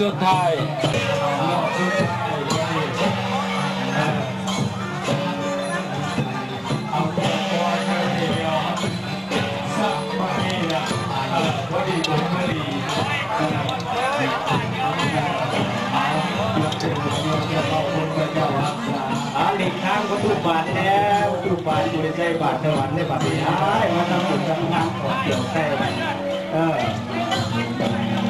สุดท้ายหลีกทางก็ทุกบาทแล้วทุกบาทอยู่ในใจบาทสวรรค์ในบาทนี้มาทำบุญทำงานขอเกี่ยวใส่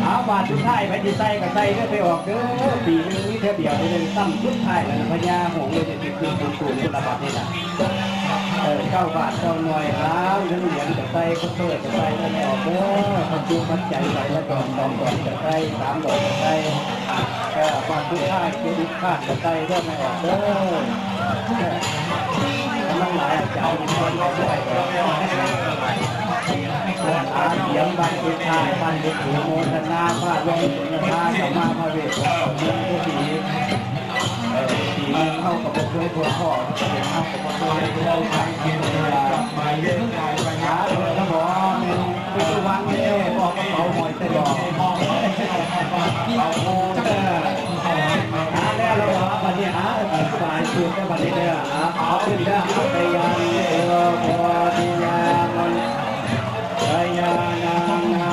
เอาบาททุกท้ายไปที่ใส่กับใส่ก็ไปออกเด้อปีนึงนี่เท่าเดียวเลยตั้งทุกท้ายแล้วพญาหงเลยจะติดขึ้นสูงคนละบาทนี่แหละ9 บาท9หน่วยแล้วเรื่องเหรียญกับใส่ก็เปิดกับใส่ก็ไม่ออกเด้อทำจุปัจจัยไหลแล้วก่อน2 ดอกกับใส่3 ดอกกับใส่บาททุกท้ายเครดิตคาดกับใส่ก็ไม่ออกเด้อกำลังหลายอาจารย์คนเราด้วยเสียงบันทึกทายบันทึกหูโมทนาพาดลงสุนทรสัมมาพระเวทของเมืองผู้สีสีเข้ากับพวกตัวพ่อเป็นเข้ากับพวกตัวเราทางกินเวลามาเรื่องกายปัญญาเลยนะบอกเป็นตัววันนี้บอกกระเป๋าหอยตะดอกเอาโม่แล้วเราวันนี้สายชุดในวันนี้เนี่ยเอาขึ้นได้ไปยังพอดียามันไปยังนา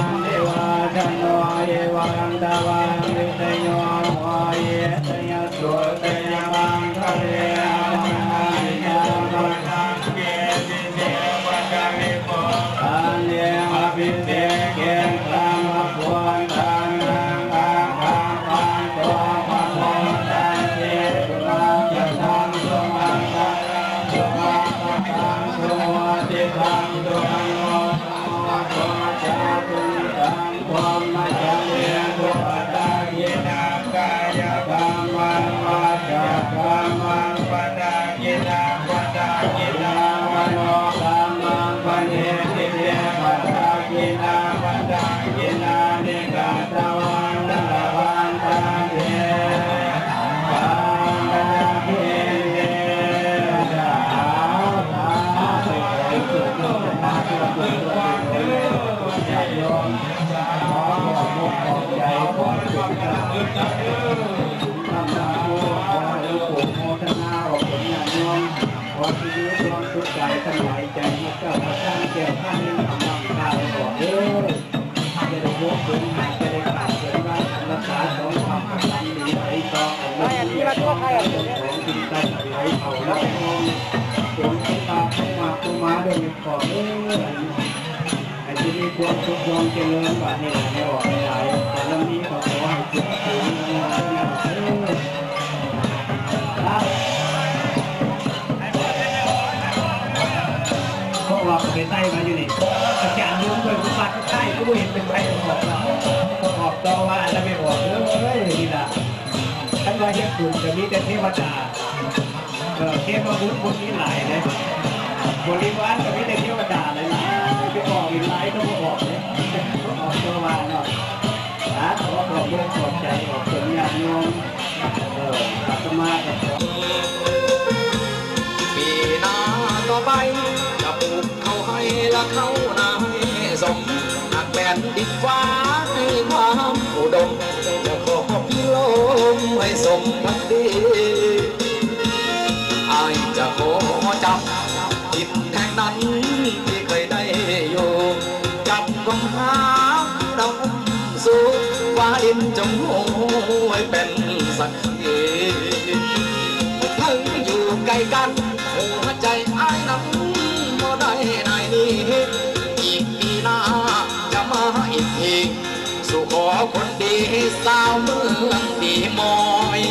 งเทวาจันโนเอวังตาวังวิเตโยหอยเตยสุเตยวังทะเลมังยามังเกศิเสวังลิโกอันเยอภิเษกเกณฑ์ตามพวนทางตัวพระโมตันเทตุมาจะทำสุมังคังสุมังคังสุวัติคังตุมังโมตัวชาตุตังความมาจังเรียตุปัตตายินากายกรรมังวาจากรรมังปัตตายินาปัตตายินามโนกรรมังปณิทิเตปัตตายินาปัตตายินานิกาตวันตะวันตาเทปันตะเทดาตาสุขสุขตาสุขสุขญาติโยมขอบอกมุขขอบใจขอสุขสันต์นำนาโมขอให้ปู่โมทนาออกผลญาติโยมขอชีวิตความสุขใจสบายใจมาเจ้าพระท่านแก้วท่านนี้ทำนำข้าวบอกเด้อจะได้ยกขึ้นหายจะได้ขาดเกินว่ารักษาสองความทำดีไหลต่อของเราที่รักก็ใครของกินได้ไหลเผาแล้วมองสวมตาเข้ามาตัวมาโดยขอเด้ออาจจะมีความสุขความเจริญว่านี่ไม่ออกไม่ไหลแต่ละนี้ขอให้สุขสูงพวกเราไปใต้มาอยู่นี่อาจารย์ยุ่งเลยผู้ฟัดใต้ก็เห็นเป็นใครออกเราออกตัวว่าแล้วไม่ออกเลยนี่แหละท่านว่าเห็นกลุ่มจะมีแต่เทวดาเทพบุตรบุตรนี้หลายเลยบริวารก็มีแต่เทวดาเลยนะไปออกอีกหลายต้องออกเลยออกตัวว่าเนาะขอขอบคุณขอบใจออกถึงญาติโยมอาตมาก็ขอปีหน้าต่อไปจะปลูกเขาให้ละเขานาให้สมหักแผ่นดินฟ้าให้ความอุดมจะขอพี่ลมให้สมพักดีอายจะขอจับจิตแห่งนั้นที่เคยได้อยู่จับกองหาดำสู่ฟ้าดินจงโหยเป็นสักขีถึงอยู่ไกลกันหัวใจอ้ายนั้นบ่ได้ในนี้อีกปีหน้าจะมาอีกทีสู่ขอคนดีสาวเมืองดีมอย